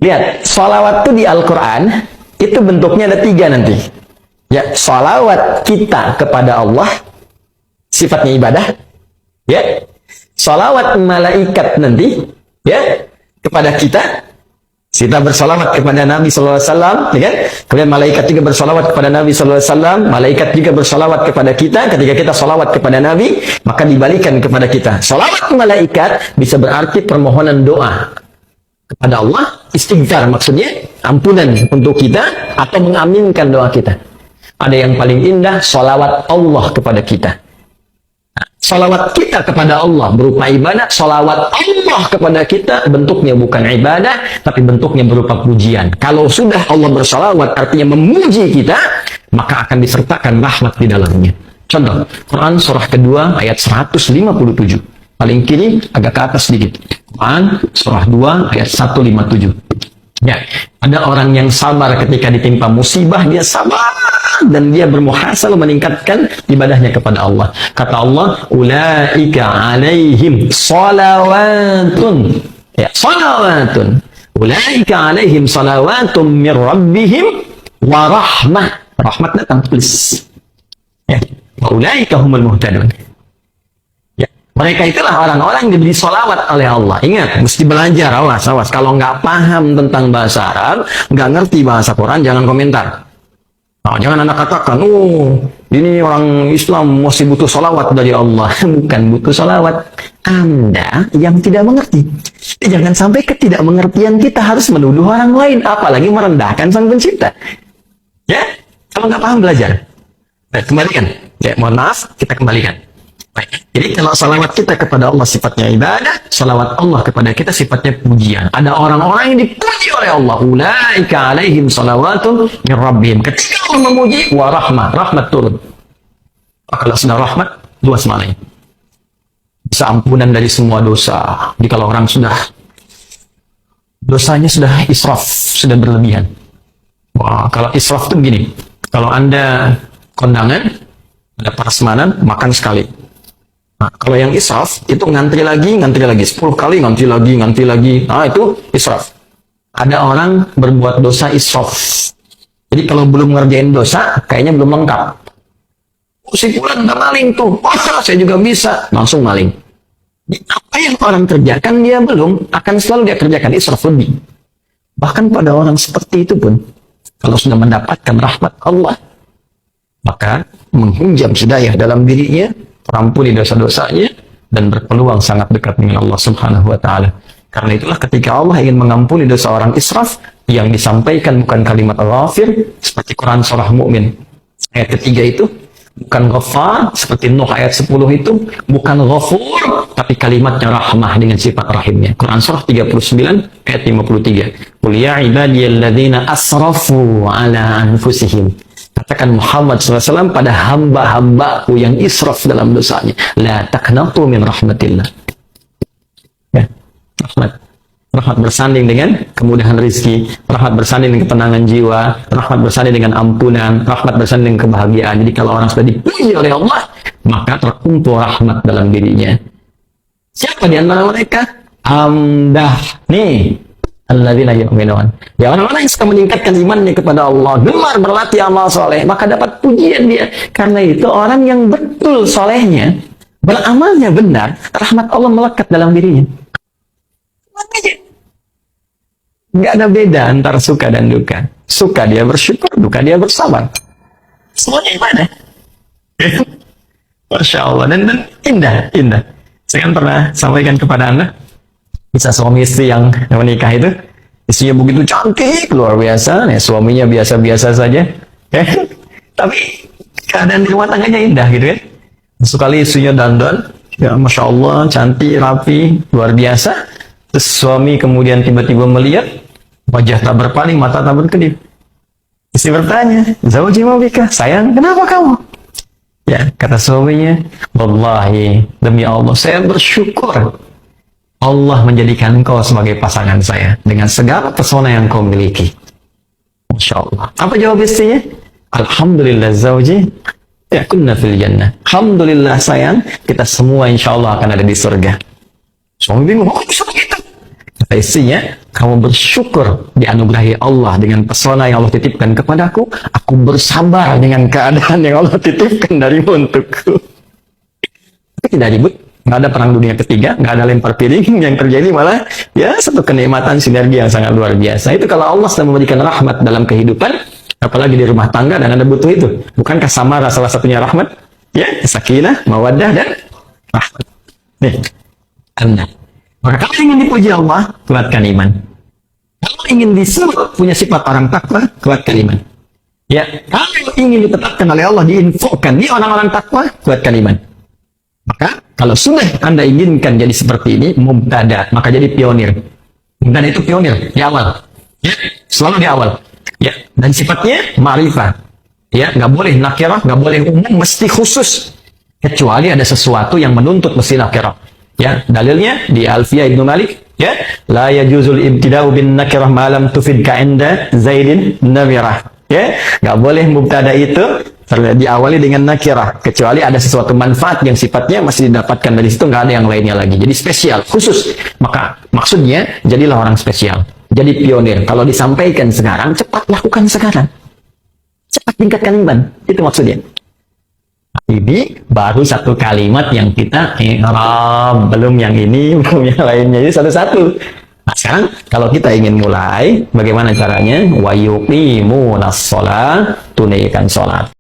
Lihat, sholawat itu di Al-Quran, itu bentuknya ada 3 nanti. Ya, sholawat kita kepada Allah, sifatnya ibadah. Ya, sholawat malaikat nanti, ya, kepada kita bersolawat kepada Nabi Sallallahu Alaihi Wasallam, ya kan? Kemudian malaikat juga bersolawat kepada Nabi Sallallahu Alaihi Wasallam. Malaikat juga bersolawat kepada kita. Ketika kita solawat kepada Nabi, maka dibalikan kepada kita. Solawat malaikat bisa berarti permohonan doa kepada Allah, istighfar maksudnya, ampunan untuk kita atau mengaminkan doa kita. Ada yang paling indah, solawat Allah kepada kita. Salawat kita kepada Allah berupa ibadah, salawat Allah kepada kita bentuknya bukan ibadah, tapi bentuknya berupa pujian. Kalau sudah Allah bersalawat artinya memuji kita, maka akan disertakan rahmat di dalamnya. Contoh, Quran surah kedua ayat 157. Paling kiri agak ke atas sedikit. Quran surah 2 ayat 157. Ya, ada orang yang sabar ketika ditimpa musibah, dia sabar dan dia bermuhasabah meningkatkan ibadahnya kepada Allah. Kata Allah, ulaika alaihim salawatun. Ya, salawatun. Ulaika alaihim salawatun min rabbihim wa rahmah. Rahmat datang tulis. Ya, ulaika humul muhtadun. Mereka itulah orang-orang yang diberi salawat oleh Allah. Ingat, mesti belajar, awas. Kalau nggak paham tentang bahasa Arab, nggak ngerti bahasa Quran, jangan komentar. Nah, jangan Anda katakan, ini orang Islam masih butuh salawat dari Allah. Bukan butuh salawat. Anda yang tidak mengerti. Jangan sampai ketidakmengertian kita harus menuduh orang lain, apalagi merendahkan Sang Pencipta. Ya, kalau nggak paham belajar. Nah, kembalikan. Ya, mohon maaf, kita kembalikan. Baik. Jadi kalau salawat kita kepada Allah sifatnya ibadah, salawat Allah kepada kita sifatnya pujian. Ada orang-orang yang dipuji oleh Allah. Ulaika alaihim salawatun min rabbihim. Ketika Allah memuji, wa rahmat turun. Kalau sudah rahmat, luas malaikat. Bisa ampunan dari semua dosa. Jadi kalau orang sudah dosanya sudah israf, sudah berlebihan. Wah, kalau israf itu begini. Kalau Anda kondangan, ada prasmanan, makan sekali. Nah, kalau yang israf itu ngantri lagi 10 kali ngantri lagi. Nah, itu israf. Ada orang berbuat dosa israf. Jadi kalau belum ngerjain dosa, kayaknya belum lengkap. Si fulan udah maling tuh. Saya juga bisa. Langsung maling. Apa yang orang kerjakan dia belum, akan selalu dia kerjakan israf lebih. Bahkan pada orang seperti itu pun, kalau sudah mendapatkan rahmat Allah, maka menghunjam hidayah dalam dirinya, terampuni dosa-dosanya, dan berpeluang sangat dekat dengan Allah Subhanahu wa Ta'ala. Karena itulah ketika Allah ingin mengampuni dosa orang israf, yang disampaikan bukan kalimat ghafir seperti Quran surah Mu'min ayat ketiga itu, bukan ghafar seperti Nuh ayat 10 itu, bukan ghafur tapi kalimatnya rahmah dengan sifat rahimnya. Quran surah 39 ayat 53. Qul ya ibadiyalladzina asrafu ala anfusihim. Katakan Muhammad SAW pada hamba-hambaku yang israf dalam dosanya. La taqnatu min rahmatillah. Ya, rahmat bersanding dengan kemudahan rizki, rahmat bersanding dengan ketenangan jiwa, rahmat bersanding dengan ampunan, rahmat bersanding dengan kebahagiaan. Jadi kalau orang sudah dipuji oleh Allah, maka terkumpul rahmat dalam dirinya. Siapa di antara mereka? Nih, alladzina yu'minun. Ya, orang-orang yang suka meningkatkan imannya kepada Allah, gemar berlatih amal soleh, maka dapat pujian dia. Karena itu orang yang betul solehnya, beramalnya benar, rahmat Allah melekat dalam dirinya. Nggak ada beda antara suka dan duka. Suka dia bersyukur, duka dia bersabar. Semuanya ibadah. Masya Allah. Dan indah. Saya kan pernah sampaikan kepada Anda, bisa suami istri yang menikah itu, istrinya begitu cantik, luar biasa, ya, suaminya biasa-biasa saja, ya. Tapi keadaan di rumah tangganya indah gitu kan. Sekali istrinya dandan, ya Masya Allah, cantik, rapi, luar biasa. Terus suami kemudian tiba-tiba melihat, wajah tak berpaling, mata tak berkedip. Istri bertanya, Zawji mabika, sayang, kenapa kamu? Ya, kata suaminya, wallahi, demi Allah, saya bersyukur Allah menjadikan engkau sebagai pasangan saya dengan segala pesona yang kau miliki. Masya Allah. Apa jawab istrinya? Alhamdulillah zawji, yakunna fil jannah. Alhamdulillah sayang, kita semua insya Allah akan ada di surga. Suami bingung, oh bisa begitu? Kata Isinya, kamu bersyukur dianugerahi Allah dengan pesona yang Allah titipkan kepadaku. Aku bersabar dengan keadaan yang Allah titipkan darimu untukku. Tapi tidak ribut, nggak ada perang dunia ketiga, nggak ada lempar piring. Yang terjadi malah ya satu kenikmatan sinergi yang sangat luar biasa. Itu kalau Allah sedang memberikan rahmat dalam kehidupan, apalagi di rumah tangga dan Anda butuh itu. Bukankah samara salah satunya rahmat? Ya, sakinah, mawaddah dan rahmat. Nih, Anda. Maka kalau ingin dipuji Allah, kuatkan iman. Kalau ingin disebut punya sifat orang takwa, kuatkan iman. Ya, kalau ingin ditetapkan oleh Allah, diinfokan di orang-orang takwa, kuatkan iman. Maka kalau sudah Anda inginkan jadi seperti ini, mubtada, maka jadi pionir. Mubtada itu pionir di awal. Ya, selalu di awal. Ya, dan sifatnya ma'rifah. Ya, nggak boleh nakirah, nggak boleh umum, mesti khusus. Kecuali ada sesuatu yang menuntut mesti nakirah. Ya, dalilnya di Alfiyah Ibnu Malik, ya, la yajuzul ibtida'u bin nakirah ma lam tufid ka'inda Zaidin namirah. Ya, nggak boleh mubtada itu diawali dengan nakirah kecuali ada sesuatu manfaat yang sifatnya masih didapatkan dari situ, nggak ada yang lainnya lagi. Jadi spesial, khusus. Maka maksudnya jadilah orang spesial, jadi pionir. Kalau disampaikan sekarang, cepat lakukan sekarang. Cepat tingkatkan iman. Itu maksudnya. Ini baru satu kalimat yang kita i'rab, belum yang ini, belum yang lainnya. Ini satu-satu. Nah, sekarang kalau kita ingin mulai, bagaimana caranya? Wa yuqimunas shalah, tunaikan salat.